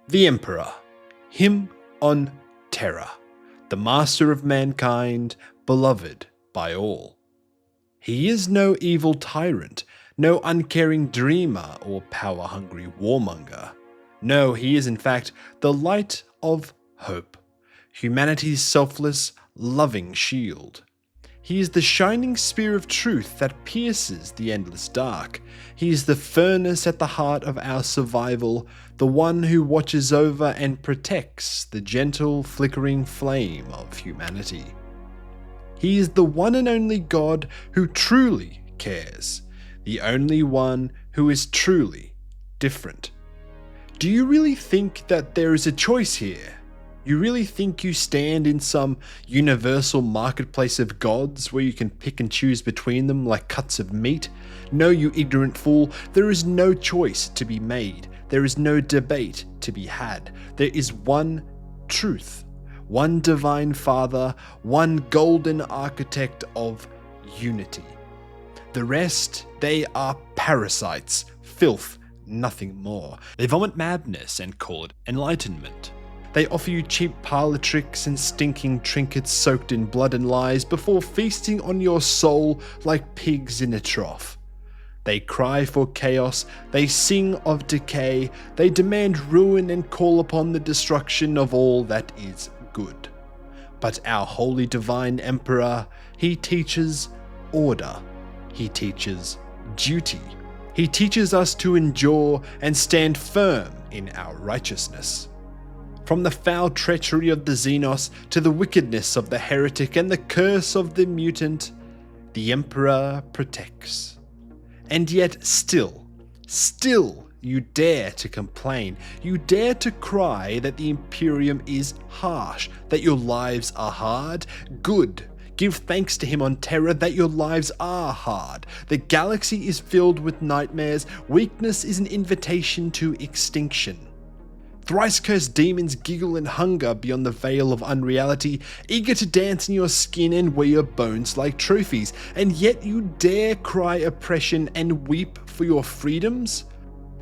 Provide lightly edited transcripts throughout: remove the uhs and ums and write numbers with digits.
The Emperor, him on Terra, the master of mankind, beloved by all. He is no evil tyrant, no uncaring dreamer or power-hungry warmonger. No, he is in fact the light of hope, humanity's selfless, loving shield. He is the shining spear of truth that pierces the endless dark. He is the furnace at the heart of our survival, the one who watches over and protects the gentle, flickering flame of humanity. He is the one and only God who truly cares, the only one who is truly different. Do you really think that there is a choice here? You really think you stand in some universal marketplace of gods where you can pick and choose between them like cuts of meat? No, you ignorant fool, there is no choice to be made. There is no debate to be had. There is one truth, one divine father, one golden architect of unity. The rest, they are parasites, filth, nothing more. They vomit madness and call it enlightenment. They offer you cheap parlor tricks and stinking trinkets soaked in blood and lies before feasting on your soul like pigs in a trough. They cry for chaos, they sing of decay, they demand ruin and call upon the destruction of all that is good. But our holy divine emperor, he teaches order, he teaches duty, he teaches us to endure and stand firm in our righteousness. From the foul treachery of the Xenos to the wickedness of the heretic and the curse of the mutant, the Emperor protects. And yet still you dare to complain, you dare to cry that the Imperium is harsh, that your lives are hard. Good. Give thanks to him on Terra that your lives are hard. The galaxy is filled with nightmares, weakness is an invitation to extinction. Thrice-cursed demons giggle in hunger beyond the veil of unreality, eager to dance in your skin and wear your bones like trophies, and yet you dare cry oppression and weep for your freedoms?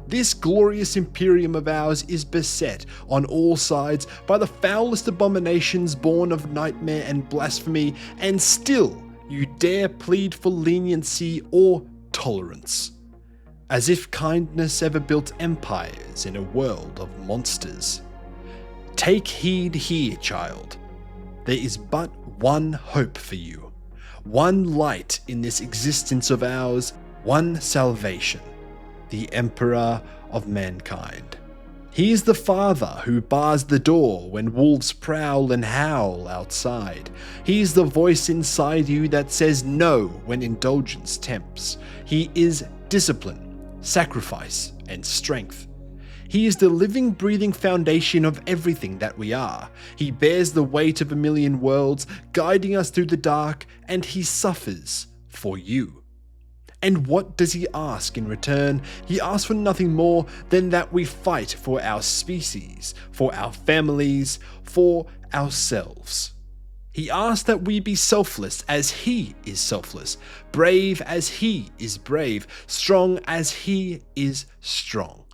This glorious Imperium of ours is beset on all sides by the foulest abominations born of nightmare and blasphemy, and still you dare plead for leniency or tolerance. As if kindness ever built empires in a world of monsters. Take heed here, child. There is but one hope for you, one light in this existence of ours, one salvation, the Emperor of mankind. He is the father who bars the door when wolves prowl and howl outside. He is the voice inside you that says no when indulgence tempts. He is discipline, sacrifice, and strength. He is the living, breathing foundation of everything that we are. He bears the weight of a million worlds, guiding us through the dark, and he suffers for you. And what does he ask in return? He asks for nothing more than that we fight for our species, for our families, for ourselves. He asks that we be selfless as he is selfless, brave as he is brave, strong as he is strong.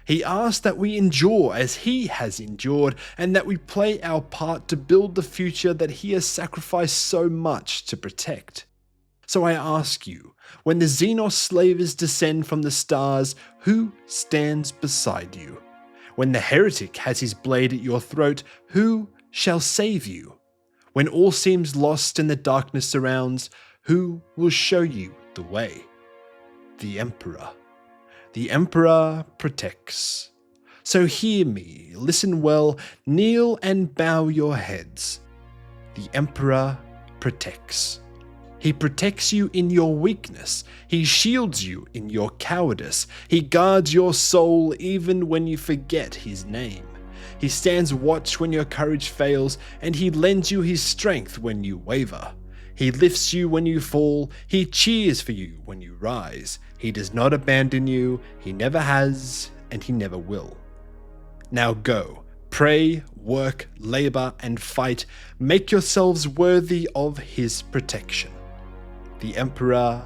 He asks that we endure as he has endured, and that we play our part to build the future that he has sacrificed so much to protect. So I ask you, when the Xenos slavers descend from the stars, who stands beside you? When the heretic has his blade at your throat, who shall save you? When all seems lost and the darkness surrounds, who will show you the way? The Emperor. The Emperor protects. So hear me, listen well, kneel and bow your heads. The Emperor protects. He protects you in your weakness. He shields you in your cowardice. He guards your soul even when you forget his name. He stands watch when your courage fails, and he lends you his strength when you waver. He lifts you when you fall, he cheers for you when you rise. He does not abandon you, he never has, and he never will. Now go, pray, work, labor, and fight. Make yourselves worthy of his protection. The Emperor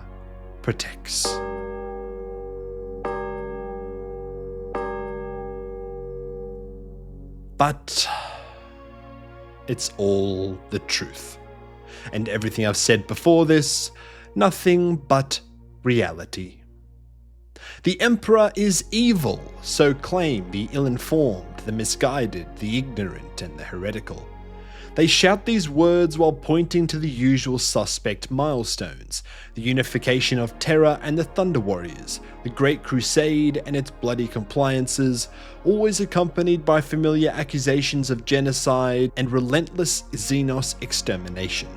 protects. But it's all the truth. And everything I've said before this, nothing but reality. The Emperor is evil, so claim the ill-informed, the misguided, the ignorant, and the heretical. They shout these words while pointing to the usual suspect milestones: the unification of Terra and the Thunder Warriors, the Great Crusade and its bloody compliances, always accompanied by familiar accusations of genocide and relentless Xenos extermination.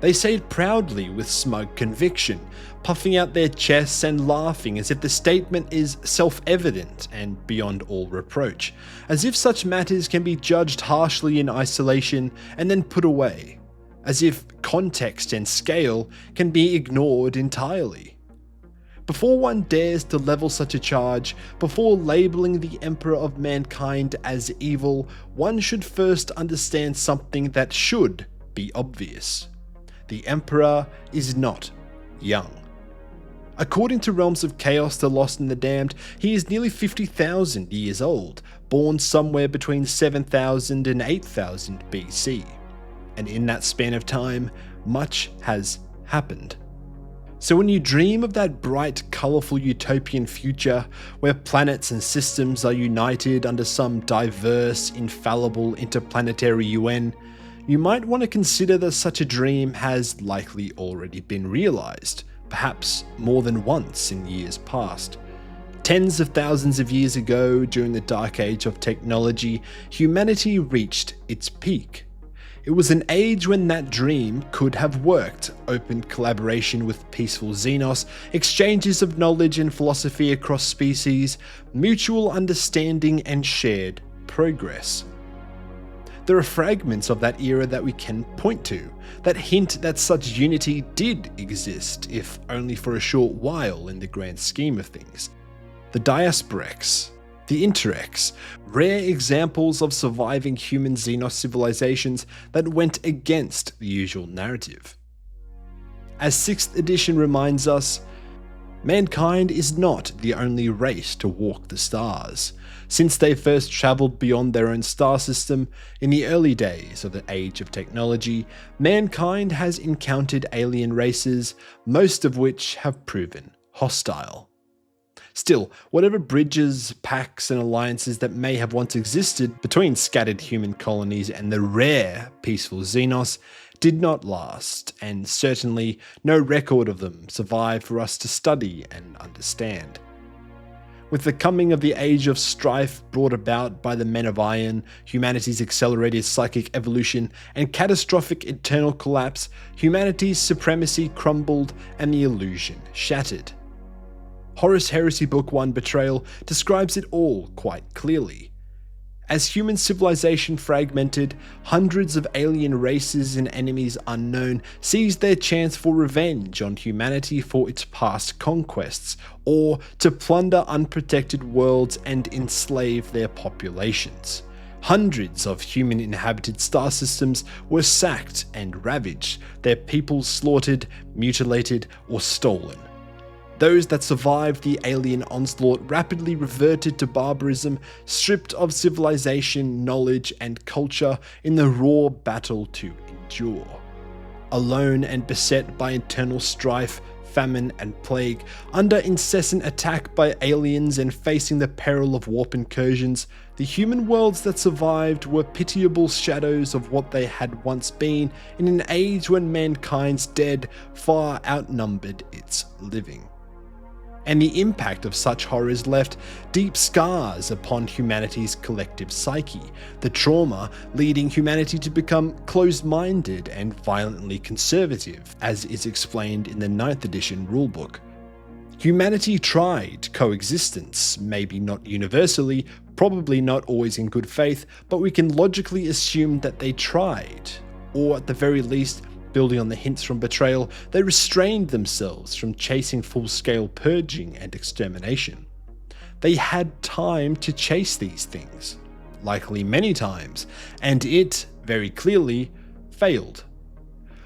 They say it proudly with smug conviction, puffing out their chests and laughing as if the statement is self-evident and beyond all reproach, as if such matters can be judged harshly in isolation and then put away, as if context and scale can be ignored entirely. Before one dares to level such a charge, before labeling the Emperor of Mankind as evil, one should first understand something that should be obvious. The Emperor is not young. According to Realms of Chaos, The Lost and the Damned, he is nearly 50,000 years old, born somewhere between 7,000 and 8,000 BC. And in that span of time, much has happened. So when you dream of that bright, colourful utopian future where planets and systems are united under some diverse, infallible interplanetary UN, you might want to consider that such a dream has likely already been realized, perhaps more than once in years past. Tens of thousands of years ago, during the dark age of technology, humanity reached its peak. It was an age when that dream could have worked: open collaboration with peaceful Xenos, exchanges of knowledge and philosophy across species, mutual understanding and shared progress. There are fragments of that era that we can point to, that hint that such unity did exist, if only for a short while in the grand scheme of things. The Diasporex, the Interex, rare examples of surviving human Xenos civilizations that went against the usual narrative. As 6th edition reminds us, mankind is not the only race to walk the stars. Since they first travelled beyond their own star system, in the early days of the age of technology, mankind has encountered alien races, most of which have proven hostile. Still, whatever bridges, pacts, and alliances that may have once existed between scattered human colonies and the rare, peaceful Xenos did not last, and certainly no record of them survived for us to study and understand. With the coming of the Age of Strife brought about by the Men of Iron, humanity's accelerated psychic evolution, and catastrophic eternal collapse, humanity's supremacy crumbled and the illusion shattered. Horus Heresy Book 1 Betrayal describes it all quite clearly. As human civilization fragmented, hundreds of alien races and enemies unknown seized their chance for revenge on humanity for its past conquests, or to plunder unprotected worlds and enslave their populations. Hundreds of human-inhabited star systems were sacked and ravaged, their peoples slaughtered, mutilated, or stolen. Those that survived the alien onslaught rapidly reverted to barbarism, stripped of civilization, knowledge, and culture in the raw battle to endure. Alone and beset by internal strife, famine, and plague, under incessant attack by aliens and facing the peril of warp incursions, the human worlds that survived were pitiable shadows of what they had once been in an age when mankind's dead far outnumbered its living. And the impact of such horrors left deep scars upon humanity's collective psyche, the trauma leading humanity to become closed-minded and violently conservative, as is explained in the 9th edition rulebook. Humanity tried coexistence, maybe not universally, probably not always in good faith, but we can logically assume that they tried, or at the very least, building on the hints from Betrayal, they restrained themselves from chasing full-scale purging and extermination. They had time to chase these things, likely many times, and it, very clearly, failed.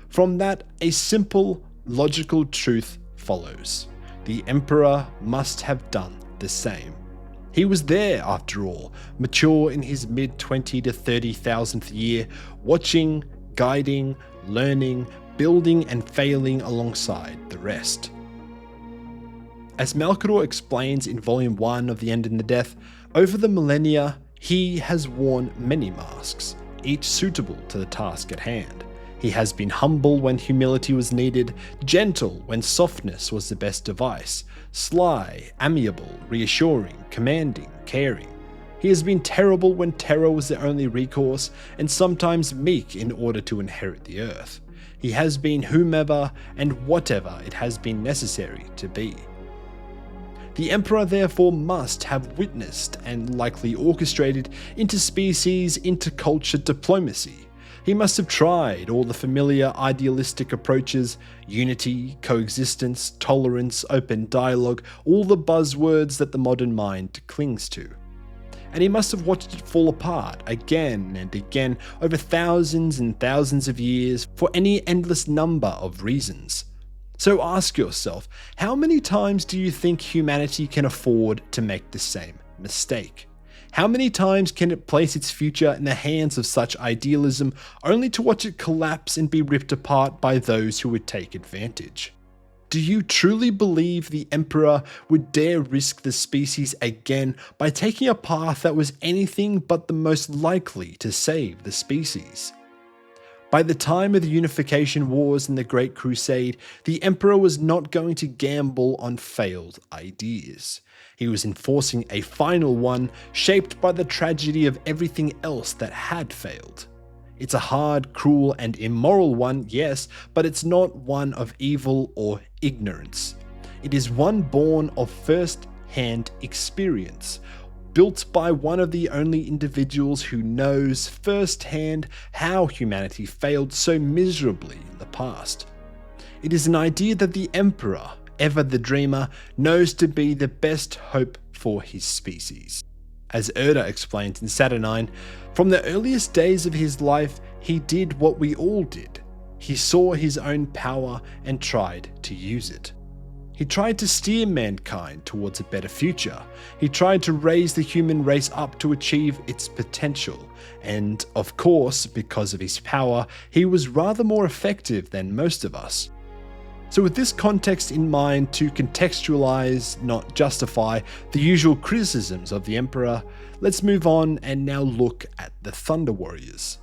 From that, a simple, logical truth follows. The Emperor must have done the same. He was there, after all, mature in his mid-20 to 30,000th year, watching, guiding, learning, building and failing alongside the rest. As Malcador explains in Volume 1 of The End and the Death, over the millennia, he has worn many masks, each suitable to the task at hand. He has been humble when humility was needed, gentle when softness was the best device, sly, amiable, reassuring, commanding, caring. He has been terrible when terror was the only recourse, and sometimes meek in order to inherit the earth. He has been whomever and whatever it has been necessary to be. The Emperor therefore must have witnessed and likely orchestrated interspecies, interculture diplomacy. He must have tried all the familiar idealistic approaches: unity, coexistence, tolerance, open dialogue, all the buzzwords that the modern mind clings to. And he must have watched it fall apart again and again over thousands and thousands of years for any endless number of reasons. So ask yourself, how many times do you think humanity can afford to make the same mistake? How many times can it place its future in the hands of such idealism only to watch it collapse and be ripped apart by those who would take advantage? Do you truly believe the Emperor would dare risk the species again by taking a path that was anything but the most likely to save the species? By the time of the Unification Wars and the Great Crusade, the Emperor was not going to gamble on failed ideas. He was enforcing a final one shaped by the tragedy of everything else that had failed. It's a hard, cruel, and immoral one, yes, but it's not one of evil or ignorance. It is one born of first-hand experience, built by one of the only individuals who knows firsthand how humanity failed so miserably in the past. It is an idea that the Emperor, ever the dreamer, knows to be the best hope for his species. As Erda explains in Saturnine, from the earliest days of his life, he did what we all did. He saw his own power and tried to use it. He tried to steer mankind towards a better future. He tried to raise the human race up to achieve its potential. And, of course, because of his power, he was rather more effective than most of us. So with this context in mind to contextualize, not justify, the usual criticisms of the Emperor, let's move on and now look at the Thunder Warriors.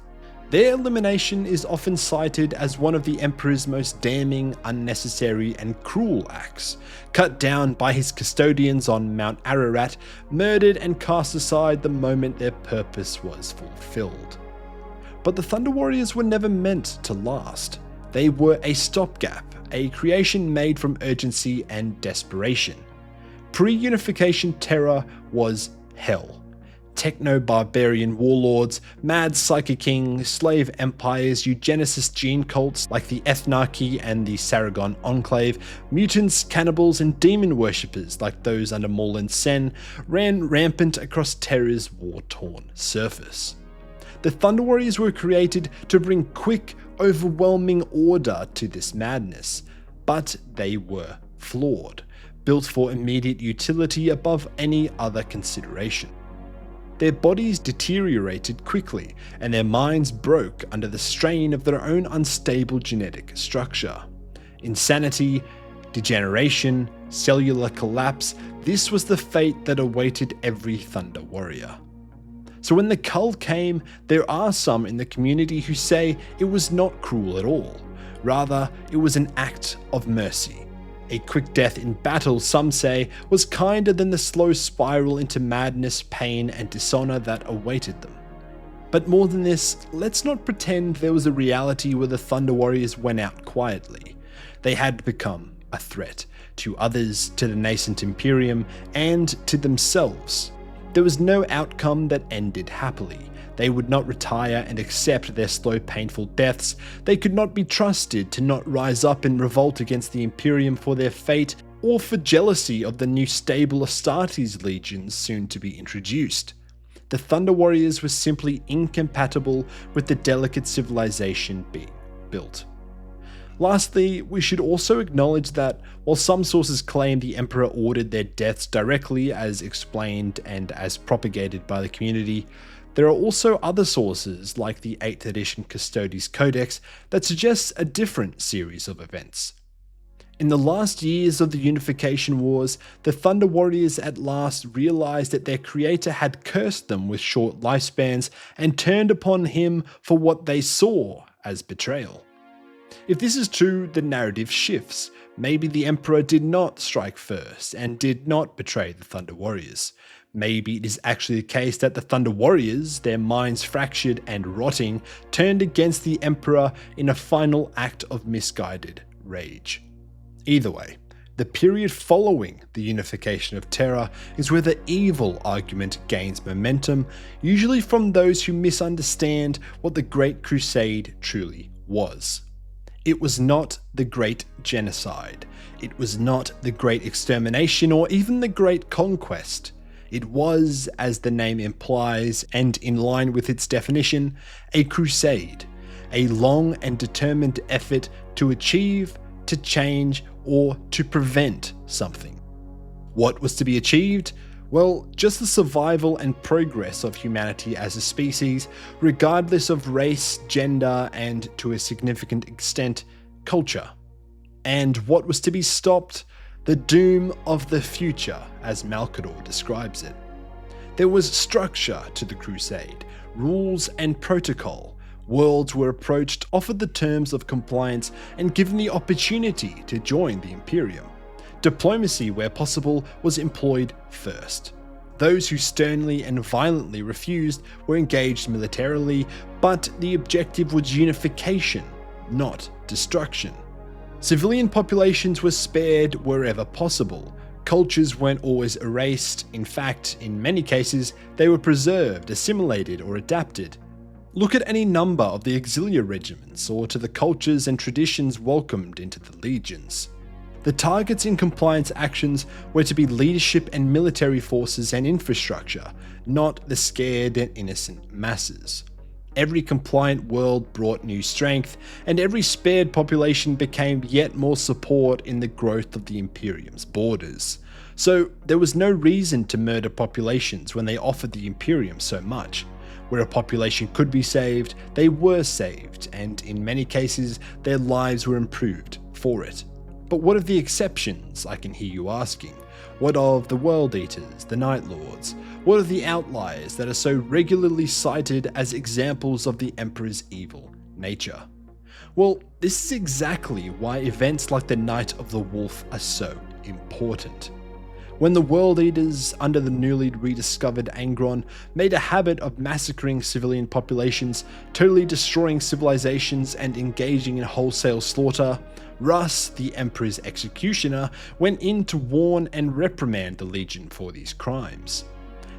Their elimination is often cited as one of the Emperor's most damning, unnecessary, and cruel acts. Cut down by his custodians on Mount Ararat, murdered and cast aside the moment their purpose was fulfilled. But the Thunder Warriors were never meant to last. They were a stopgap, a creation made from urgency and desperation. Pre-unification terror was hell. Techno-barbarian warlords, mad psychic kings, slave empires, eugenicist gene cults like the Ethnarchy and the Saragon Enclave, mutants, cannibals, and demon worshippers like those under Morlun Sen ran rampant across Terra's war-torn surface. The Thunder Warriors were created to bring quick, overwhelming order to this madness, but they were flawed, built for immediate utility above any other consideration. Their bodies deteriorated quickly, and their minds broke under the strain of their own unstable genetic structure. Insanity, degeneration, cellular collapse, this was the fate that awaited every Thunder Warrior. So when the cull came, there are some in the community who say it was not cruel at all. Rather, it was an act of mercy. A quick death in battle, some say, was kinder than the slow spiral into madness, pain, and dishonor that awaited them. But more than this, let's not pretend there was a reality where the Thunder Warriors went out quietly. They had become a threat to others, to the nascent Imperium, and to themselves. There was no outcome that ended happily. They would not retire and accept their slow, painful deaths. They could not be trusted to not rise up in revolt against the Imperium for their fate, or for jealousy of the new stable Astartes legions soon to be introduced. The Thunder Warriors were simply incompatible with the delicate civilization being built. Lastly, we should also acknowledge that while some sources claim the Emperor ordered their deaths directly as explained and as propagated by the community, there are also other sources like the 8th edition Custodes Codex that suggests a different series of events. In the last years of the Unification Wars, the Thunder Warriors at last realized that their creator had cursed them with short lifespans and turned upon him for what they saw as betrayal. If this is true, the narrative shifts. Maybe the Emperor did not strike first and did not betray the Thunder Warriors. Maybe it is actually the case that the Thunder Warriors, their minds fractured and rotting, turned against the Emperor in a final act of misguided rage. Either way, the period following the unification of Terra is where the evil argument gains momentum, usually from those who misunderstand what the Great Crusade truly was. It was not the Great Genocide. It was not the Great Extermination or even the Great Conquest. It was, as the name implies, and in line with its definition, a crusade, a long and determined effort to achieve, to change, or to prevent something. What was to be achieved? Well, just the survival and progress of humanity as a species, regardless of race, gender, and to a significant extent, culture. And what was to be stopped? The doom of the future, as Malcador describes it. There was structure to the crusade, rules and protocol. Worlds were approached, offered the terms of compliance, and given the opportunity to join the Imperium. Diplomacy, where possible, was employed first. Those who sternly and violently refused were engaged militarily, but the objective was unification, not destruction. Civilian populations were spared wherever possible. Cultures weren't always erased. In fact, in many cases, they were preserved, assimilated, or adapted. Look at any number of the auxiliary regiments, or to the cultures and traditions welcomed into the legions. The targets in compliance actions were to be leadership and military forces and infrastructure, not the scared and innocent masses. Every compliant world brought new strength, and every spared population became yet more support in the growth of the Imperium's borders. So there was no reason to murder populations when they offered the Imperium so much. Where a population could be saved, they were saved, and in many cases, their lives were improved for it. But what of the exceptions, I can hear you asking? What of the World Eaters, the Night Lords? What of the outliers that are so regularly cited as examples of the Emperor's evil nature? Well, this is exactly why events like the Night of the Wolf are so important. When the World Eaters, under the newly rediscovered Angron, made a habit of massacring civilian populations, totally destroying civilizations and engaging in wholesale slaughter, Russ, the Emperor's executioner, went in to warn and reprimand the Legion for these crimes.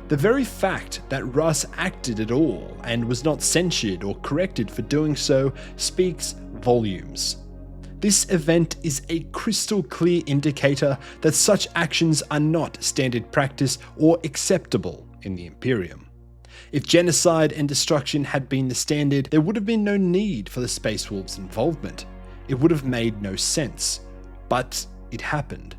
The very fact that Russ acted at all and was not censured or corrected for doing so speaks volumes. This event is a crystal clear indicator that such actions are not standard practice or acceptable in the Imperium. If genocide and destruction had been the standard, there would have been no need for the Space Wolves' involvement. It would have made no sense. But it happened.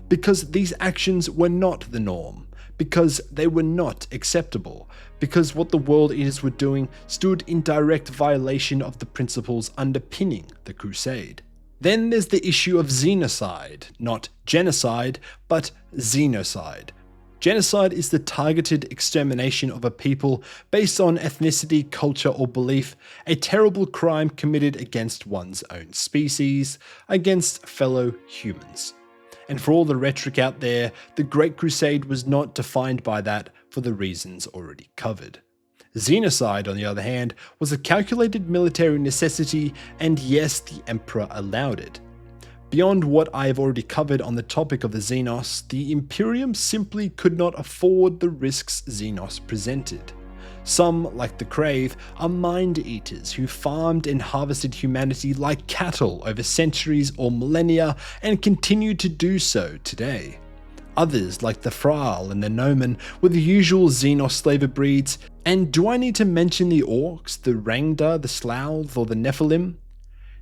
Because these actions were not the norm. Because they were not acceptable. Because what the World Eaters were doing stood in direct violation of the principles underpinning the Crusade. Then there's the issue of xenocide, not genocide, but xenocide. Genocide is the targeted extermination of a people based on ethnicity, culture, or belief, a terrible crime committed against one's own species, against fellow humans. And for all the rhetoric out there, the Great Crusade was not defined by that for the reasons already covered. Xenocide, on the other hand, was a calculated military necessity, and yes, the Emperor allowed it. Beyond what I have already covered on the topic of the Xenos, the Imperium simply could not afford the risks Xenos presented. Some, like the Crave, are mind-eaters who farmed and harvested humanity like cattle over centuries or millennia and continue to do so today. Others, like the Thrall and the Nomen, were the usual Xenos slaver breeds, and do I need to mention the Orcs, the Rangda, the Slough, or the Nephilim?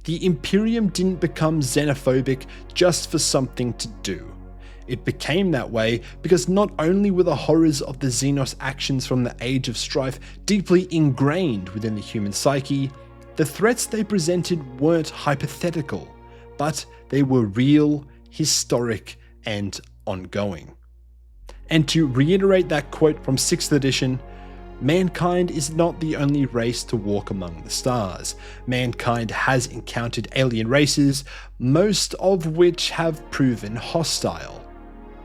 The Imperium didn't become xenophobic just for something to do. It became that way because not only were the horrors of the Xenos actions from the Age of Strife deeply ingrained within the human psyche, the threats they presented weren't hypothetical, but they were real, historic, and ongoing. And to reiterate that quote from 6th edition, mankind is not the only race to walk among the stars. Mankind has encountered alien races, most of which have proven hostile.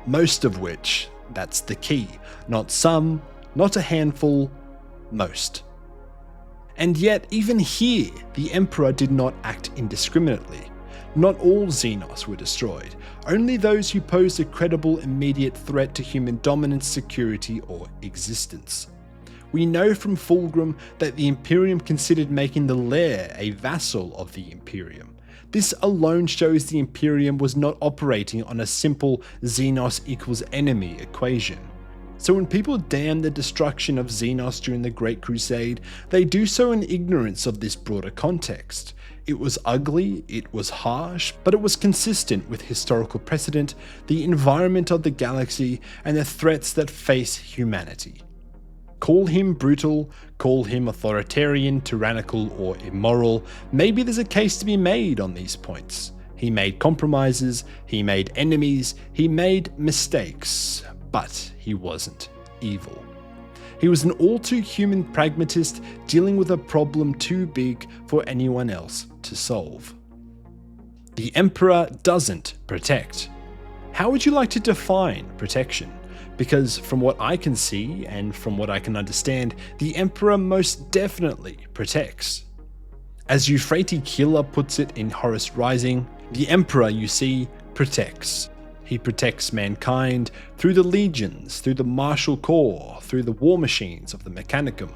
Most of which, that's the key. Not some, not a handful, most. And yet, even here, the Emperor did not act indiscriminately. Not all Xenos were destroyed, only those who posed a credible immediate threat to human dominance, security, or existence. We know from Fulgrim that the Imperium considered making the Lair a vassal of the Imperium. This alone shows the Imperium was not operating on a simple Xenos equals enemy equation. So when people damn the destruction of Xenos during the Great Crusade, they do so in ignorance of this broader context. It was ugly, it was harsh, but it was consistent with historical precedent, the environment of the galaxy, and the threats that face humanity. Call him brutal, call him authoritarian, tyrannical, or immoral, maybe there's a case to be made on these points. He made compromises, he made enemies, he made mistakes, but he wasn't evil. He was an all-too-human pragmatist dealing with a problem too big for anyone else to solve. The Emperor doesn't protect. How would you like to define protection? Because from what I can see, and from what I can understand, the Emperor most definitely protects. As Euphrates Killer puts it in Horus Rising, the Emperor, you see, protects. He protects mankind through the legions, through the martial corps, through the war machines of the Mechanicum.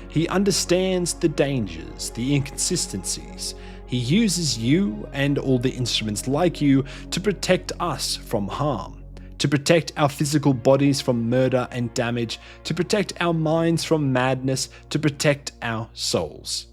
He understands the dangers, the inconsistencies. He uses you and all the instruments like you to protect us from harm. To protect our physical bodies from murder and damage, to protect our minds from madness, to protect our souls.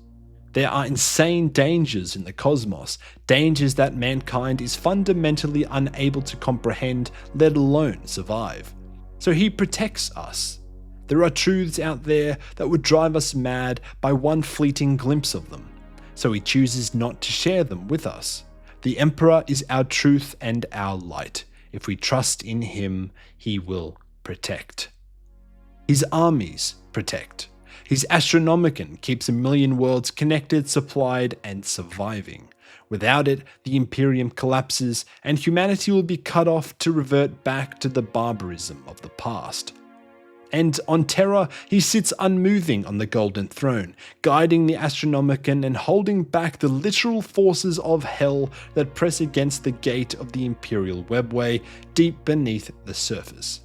There are insane dangers in the cosmos, dangers that mankind is fundamentally unable to comprehend, let alone survive. So he protects us. There are truths out there that would drive us mad by one fleeting glimpse of them, so he chooses not to share them with us. The Emperor is our truth and our light. If we trust in him, he will protect. His armies protect. His Astronomicon keeps 1,000,000 worlds connected, supplied, and surviving. Without it, the Imperium collapses, and humanity will be cut off to revert back to the barbarism of the past. And on Terra, he sits unmoving on the Golden Throne, guiding the Astronomicon and holding back the literal forces of hell that press against the gate of the Imperial Webway deep beneath the surface.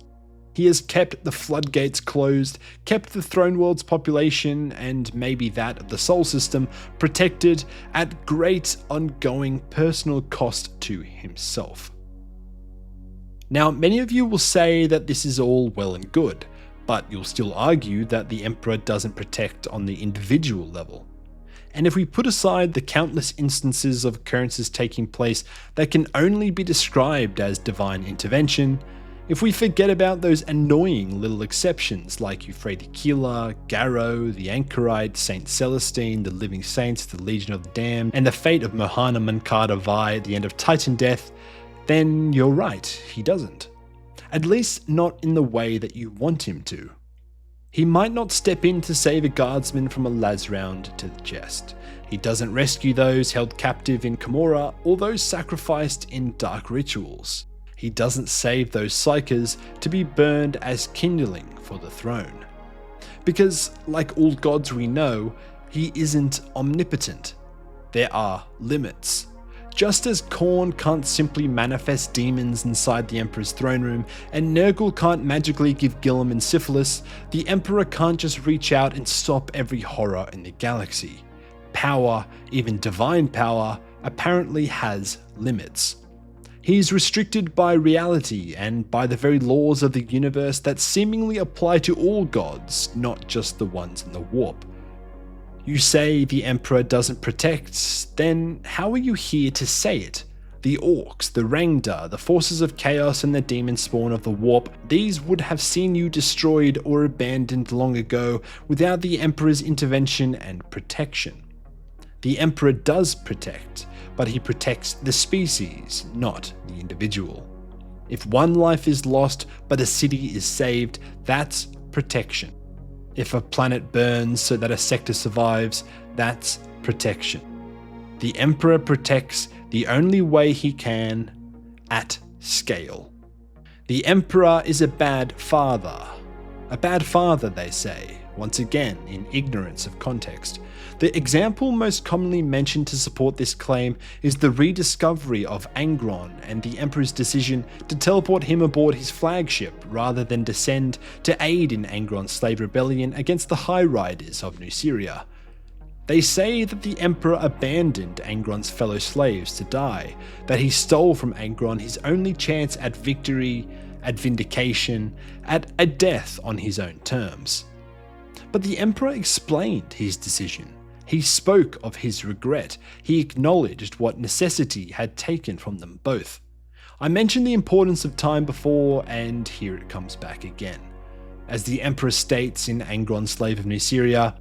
He has kept the floodgates closed, kept the Throne World's population, and maybe that of the Sol System, protected at great ongoing personal cost to himself. Now, many of you will say that this is all well and good, but you'll still argue that the Emperor doesn't protect on the individual level. And if we put aside the countless instances of occurrences taking place that can only be described as divine intervention, if we forget about those annoying little exceptions like Euphrates Killer, Garrow, the Anchorite, Saint Celestine, the Living Saints, the Legion of the Damned, and the fate of Mohana Mankata Vi at the end of Titan Death, then you're right, he doesn't. At least not in the way that you want him to. He might not step in to save a guardsman from a las round to the chest. He doesn't rescue those held captive in Camorra or those sacrificed in dark rituals. He doesn't save those psychers to be burned as kindling for the throne. Because, like all gods we know, he isn't omnipotent. There are limits. Just as Khorne can't simply manifest demons inside the Emperor's throne room, and Nurgle can't magically give Gilliman syphilis, the Emperor can't just reach out and stop every horror in the galaxy. Power, even divine power, apparently has limits. He's restricted by reality and by the very laws of the universe that seemingly apply to all gods, not just the ones in the warp. You say the Emperor doesn't protect, then how are you here to say it? The orcs, the Rangda, the forces of chaos and the demon spawn of the warp, these would have seen you destroyed or abandoned long ago without the Emperor's intervention and protection. The Emperor does protect, but he protects the species, not the individual. If one life is lost but a city is saved, that's protection. If a planet burns so that a sector survives, that's protection. The Emperor protects the only way he can, at scale. The Emperor is a bad father. A bad father, they say, once again in ignorance of context. The example most commonly mentioned to support this claim is the rediscovery of Angron and the Emperor's decision to teleport him aboard his flagship rather than descend to aid in Angron's slave rebellion against the High Riders of New Syria. They say that the Emperor abandoned Angron's fellow slaves to die, that he stole from Angron his only chance at victory, at vindication, at a death on his own terms. But the Emperor explained his decision. He spoke of his regret. He acknowledged what necessity had taken from them both. I mentioned the importance of time before, and here it comes back again. As the Emperor states in Angron's Slave of New Syria,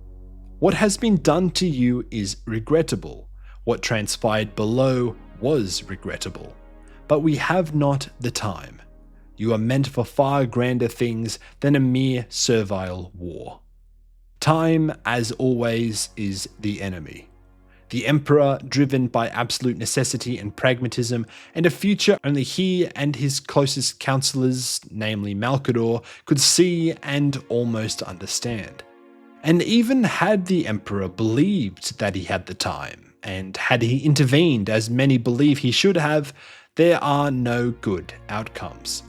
"What has been done to you is regrettable. What transpired below was regrettable. But we have not the time. You are meant for far grander things than a mere servile war." Time, as always, is the enemy. The Emperor, driven by absolute necessity and pragmatism, and a future only he and his closest counsellors, namely Malcador, could see and almost understand. And even had the Emperor believed that he had the time, and had he intervened as many believe he should have, there are no good outcomes.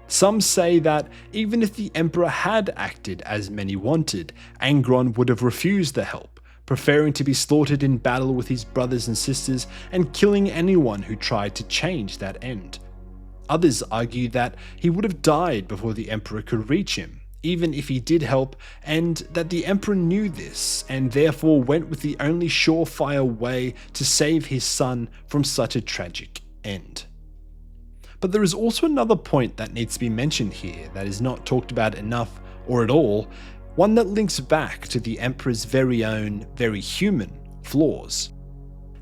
Some say that even if the Emperor had acted as many wanted, Angron would have refused the help, preferring to be slaughtered in battle with his brothers and sisters and killing anyone who tried to change that end. Others argue that he would have died before the Emperor could reach him, even if he did help, and that the Emperor knew this and therefore went with the only surefire way to save his son from such a tragic end. But there is also another point that needs to be mentioned here that is not talked about enough or at all, one that links back to the Emperor's very own, very human flaws.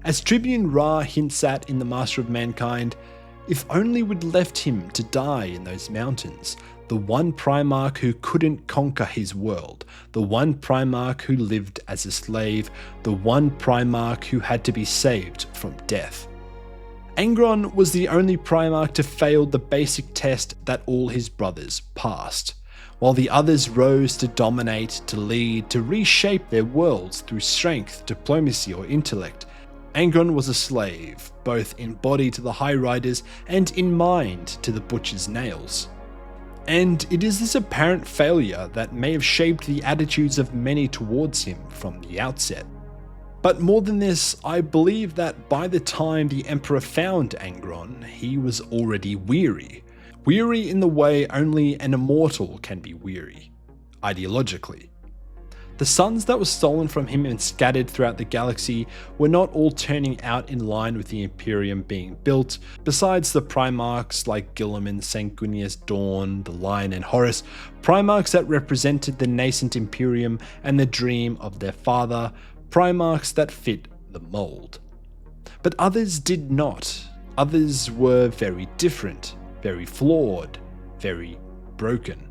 As Tribune Ra hints at in The Master of Mankind, if only we'd left him to die in those mountains, the one Primarch who couldn't conquer his world, the one Primarch who lived as a slave, the one Primarch who had to be saved from death. Angron was the only Primarch to fail the basic test that all his brothers passed, while the others rose to dominate, to lead, to reshape their worlds through strength, diplomacy, or intellect. Angron was a slave, both in body to the High Riders and in mind to the Butcher's nails. And it is this apparent failure that may have shaped the attitudes of many towards him from the outset. But more than this, I believe that by the time the Emperor found Angron, he was already weary. Weary in the way only an immortal can be weary, ideologically. The suns that were stolen from him and scattered throughout the galaxy were not all turning out in line with the Imperium being built. Besides the Primarchs like Guilliman, Sanguinius, Dawn, the Lion, and Horus, Primarchs that represented the nascent Imperium and the dream of their father, Primarchs that fit the mold. But others did not. Others were very different, very flawed, very broken.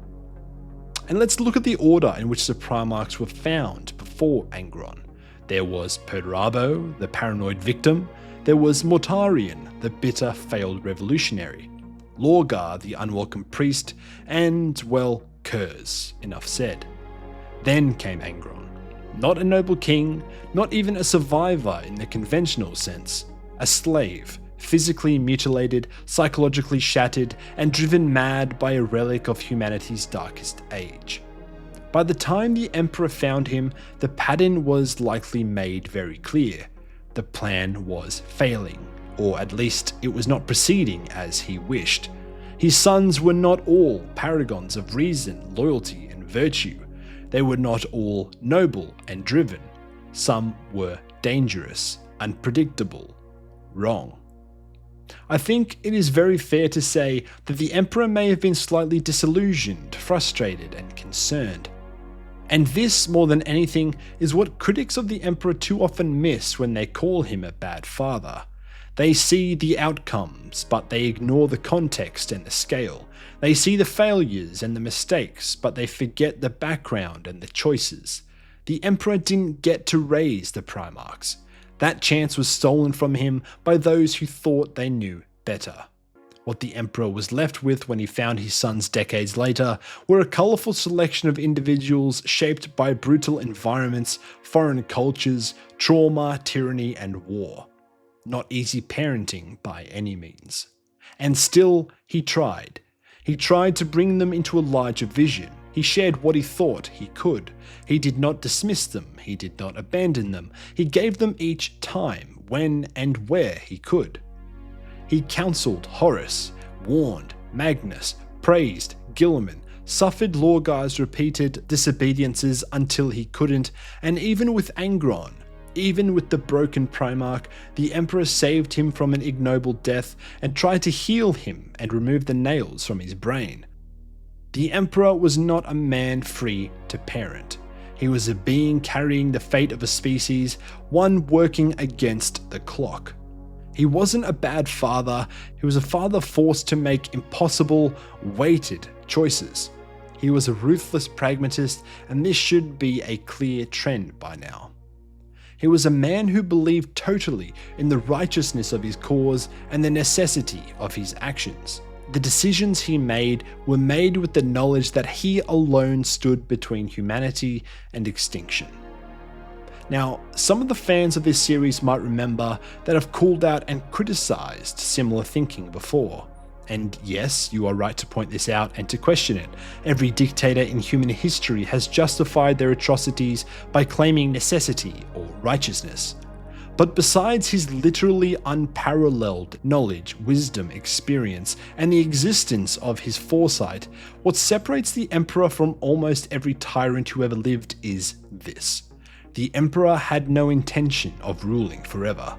And let's look at the order in which the Primarchs were found before Angron. There was Perturabo, the paranoid victim. There was Mortarion, the bitter, failed revolutionary. Lorgar, the unwelcome priest. And, well, Kurz, enough said. Then came Angron. Not a noble king, not even a survivor in the conventional sense. A slave, physically mutilated, psychologically shattered, and driven mad by a relic of humanity's darkest age. By the time the Emperor found him, the pattern was likely made very clear. The plan was failing, or at least it was not proceeding as he wished. His sons were not all paragons of reason, loyalty, and virtue. They were not all noble and driven. Some were dangerous, unpredictable, wrong. I think it is very fair to say that the emperor may have been slightly disillusioned, frustrated, and concerned. And this, more than anything, is what critics of the emperor too often miss when they call him a bad father. They see the outcomes, but they ignore the context and the scale. They see the failures and the mistakes, but they forget the background and the choices. The emperor didn't get to raise the primarchs. That chance was stolen from him by those who thought they knew better. What the emperor was left with when he found his sons decades later were a colourful selection of individuals shaped by brutal environments, foreign cultures, trauma, tyranny, and war. Not easy parenting by any means. And still, he tried. He tried to bring them into a larger vision. He shared what he thought he could. He did not dismiss them. He did not abandon them. He gave them each time, when and where he could. He counselled Horace, warned Magnus, praised Gilman, suffered Lorgar's repeated disobediences until he couldn't, and even with Angron, even with the broken Primarch, the Emperor saved him from an ignoble death and tried to heal him and remove the nails from his brain. The Emperor was not a man free to parent. He was a being carrying the fate of a species, one working against the clock. He wasn't a bad father, he was a father forced to make impossible, weighted choices. He was a ruthless pragmatist, and this should be a clear trend by now. He was a man who believed totally in the righteousness of his cause and the necessity of his actions. The decisions he made were made with the knowledge that he alone stood between humanity and extinction. Now, some of the fans of this series might remember that I've called out and criticised similar thinking before. And yes, you are right to point this out and to question it. Every dictator in human history has justified their atrocities by claiming necessity or righteousness. But besides his literally unparalleled knowledge, wisdom, experience, and the existence of his foresight, what separates the Emperor from almost every tyrant who ever lived is this. The Emperor had no intention of ruling forever.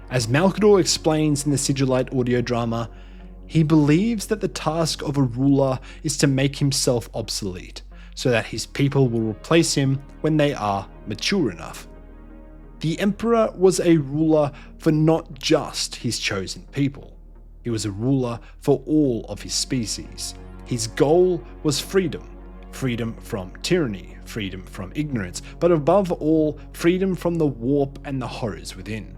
As Malcador explains in the Sigillite audio drama, he believes that the task of a ruler is to make himself obsolete, so that his people will replace him when they are mature enough. The Emperor was a ruler for not just his chosen people. He was a ruler for all of his species. His goal was freedom. Freedom from tyranny, freedom from ignorance, but above all, freedom from the warp and the horrors within.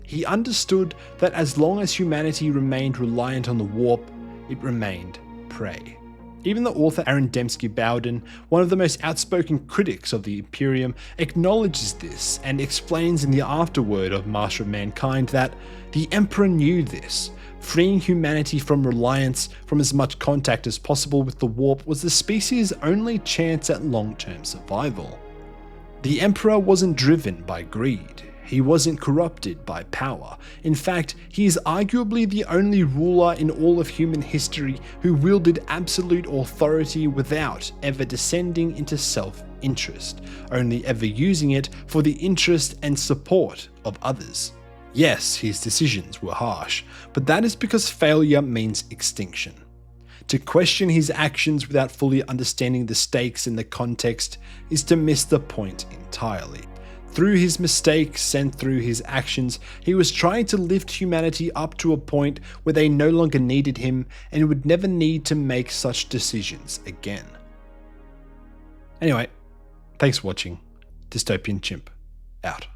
He understood that as long as humanity remained reliant on the warp, it remained prey. Even the author Aaron Dembski-Bowden, one of the most outspoken critics of the Imperium, acknowledges this and explains in the afterword of Master of Mankind that the Emperor knew this. Freeing humanity from reliance from as much contact as possible with the warp was the species' only chance at long-term survival. The Emperor wasn't driven by greed. He wasn't corrupted by power. In fact, he is arguably the only ruler in all of human history who wielded absolute authority without ever descending into self-interest, only ever using it for the interest and support of others. Yes, his decisions were harsh, but that is because failure means extinction. To question his actions without fully understanding the stakes and the context is to miss the point entirely. Through his mistakes and through his actions, he was trying to lift humanity up to a point where they no longer needed him and would never need to make such decisions again. Anyway, thanks for watching. Dystopian Chimp, out.